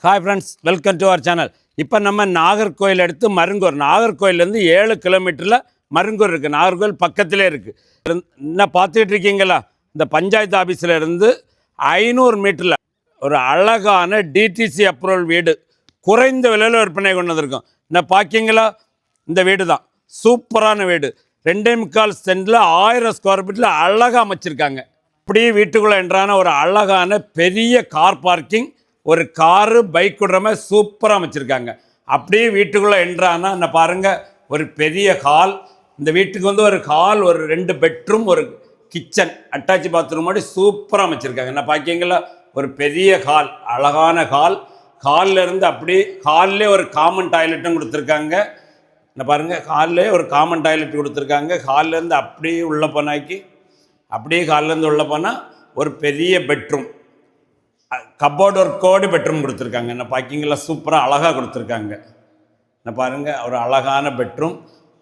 Hi friends, welcome to our channel. இப்போ நம்ம நாகர்கோயில் எடுத்து மருங்கூர், நாகர்கோயிலேருந்து 7 கிலோமீட்டரில் மருங்கூர் இருக்குது. நாகர்கோயில் பக்கத்திலே இருக்குது. என்ன பார்த்துட்டு இருக்கீங்களா? இந்த பஞ்சாயத்து ஆஃபீஸில் இருந்து 500 மீட்டரில் ஒரு அழகான டிடிசி அப்ரூவல் வீடு குறைந்த விலையில் விற்பனை கொண்டு வந்திருக்கோம். என்ன பார்க்கிங்களா? இந்த வீடு தான் சூப்பரான வீடு. 2.25 சென்டில் 1000 ஸ்கொயர் ஃபீட்டில் அழகாக அமைச்சிருக்காங்க. அப்படியே வீட்டுக்குள்ளே என்றான ஒரு அழகான பெரிய கார் பார்க்கிங், ஒரு காரு பைக் விடுற மாதிரி சூப்பராக அமைச்சிருக்காங்க. அப்படியே வீட்டுக்குள்ளே என்றானா என்ன பாருங்கள், ஒரு பெரிய ஹால். இந்த வீட்டுக்கு வந்து ஒரு ஹால், ஒரு 2 பெட்ரூம், ஒரு கிச்சன், அட்டாச் பாத்ரூம் மாதிரி சூப்பராக அமைச்சிருக்காங்க. என்ன பார்க்கிங்களா? ஒரு பெரிய ஹால், அழகான ஹால். ஹாலில் இருந்து அப்படியே ஹால்லே ஒரு காமன் டாய்லெட்டும் கொடுத்துருக்காங்க. என்ன பாருங்கள், ஹால்லே ஒரு காமன் டாய்லெட் கொடுத்துருக்காங்க. ஹால்லேருந்து அப்படியே உள்ளே போனாக்கி, அப்படியே ஹால்லேருந்து உள்ளே போனால் ஒரு பெரிய பெட்ரூம், கப்போர்டு ஒரு கோடி பெட்ரூம் கொடுத்துருக்காங்க. என்ன பார்க்கிங்கெல்லாம் சூப்பராக அழகாக கொடுத்துருக்காங்க. என்ன பாருங்கள், ஒரு அழகான பெட்ரூம்.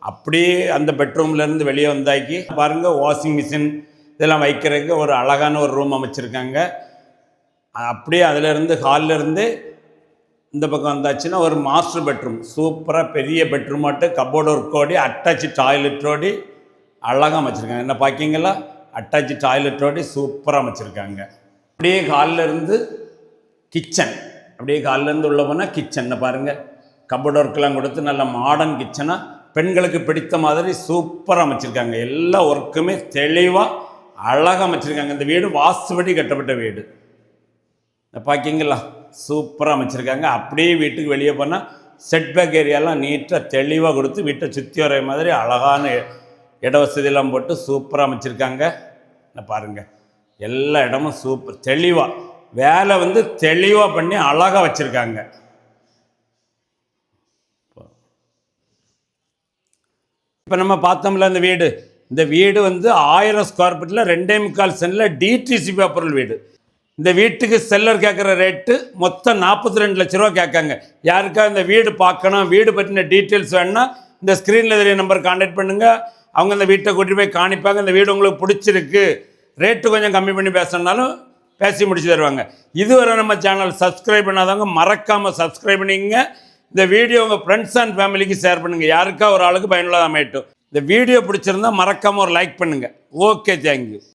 அப்படியே அந்த பெட்ரூம்லேருந்து வெளியே வந்தாக்கி பாருங்கள், வாஷிங் மிஷின் இதெல்லாம் வைக்கிறதுக்கு ஒரு அழகான ஒரு ரூம் அமைச்சிருக்காங்க. அப்படியே அதிலேருந்து ஹாலிலேருந்து இந்த பக்கம் வந்தாச்சுன்னா ஒரு மாஸ்டர் பெட்ரூம், சூப்பராக பெரிய பெட்ரூம் மட்டும், கப்போர்டு ஒரு கோடி, அட்டாச்சு டாய்லெட்டோடி அழகாக அமைச்சிருக்காங்க. என்ன பார்க்கிங்கெல்லாம் அட்டாச்சு டாய்லெட்டோடி சூப்பராக அமைச்சிருக்காங்க. அப்படியே ஹாலில் இருந்து கிச்சன், அப்படியே ஹாலிலேருந்து உள்ளே போனால் கிச்சனை பாருங்கள், கப்போர்ட் ஒர்க்கெலாம் கொடுத்து நல்ல மாடர்ன் கிச்சனாக பெண்களுக்கு பிடித்த மாதிரி சூப்பராக அமைச்சிருக்காங்க. எல்லா ஒர்க்குமே தெளிவாக அழகாக அமைச்சிருக்காங்க. இந்த வீடு வாஸ்துபடி கட்டப்பட்ட வீடு. பார்க்கிங்களா? சூப்பராக அமைச்சிருக்காங்க. அப்படியே வீட்டுக்கு வெளியே போனால் செட்பேக் ஏரியாலாம் நீட்டாக தெளிவாக கொடுத்து வீட்டை சுற்றி வர மாதிரி அழகான இட வசதியெல்லாம் போட்டு சூப்பராக அமைச்சிருக்காங்க. பாருங்கள், எல்லா இடமும் சூப்பர் தெளிவாக, வேலை வந்து தெளிவாக பண்ணி அழகாக வச்சுருக்காங்க. இப்போ நம்ம பார்த்தோம்ல இந்த வீடு வந்து 1000 ஸ்கொயர் ஃபீட்டில் 2.25 சென்டில் டிடிசி அப்ரூவல் வீடு. இந்த வீட்டுக்கு செல்லர் கேட்குற ரேட்டு மொத்தம் 42 லட்ச ரூபா கேட்காங்க. யாருக்கா இந்த வீடு பார்க்கணும், வீடு பற்றின டீட்டெயில்ஸ் வேணுன்னா இந்த ஸ்க்ரீனில் தெரிய நம்பர் கான்டாக்ட் பண்ணுங்கள். அவங்க இந்த வீட்டை கூட்டி போய் காணிப்பாங்க. இந்த வீடு உங்களுக்கு பிடிச்சிருக்கு, ரேட்டு கொஞ்சம் கம்மி பண்ணி பேசணுன்னாலும் பேசி முடிச்சு தருவாங்க. இதுவரை நம்ம சேனல் சப்ஸ்கிரைப் பண்ணாதவங்க மறக்காமல் சப்ஸ்கிரைப் பண்ணிக்கங்க. இந்த வீடியோ உங்கள் ஃப்ரெண்ட்ஸ் அண்ட் ஃபேமிலிக்கு ஷேர் பண்ணுங்கள். யாருக்கா ஒரு ஆளுக்கு பயனுள்ளதாக அமையட்டும். இந்த வீடியோ பிடிச்சிருந்தால் மறக்காமல் ஒரு லைக் பண்ணுங்கள். Okay, thank you.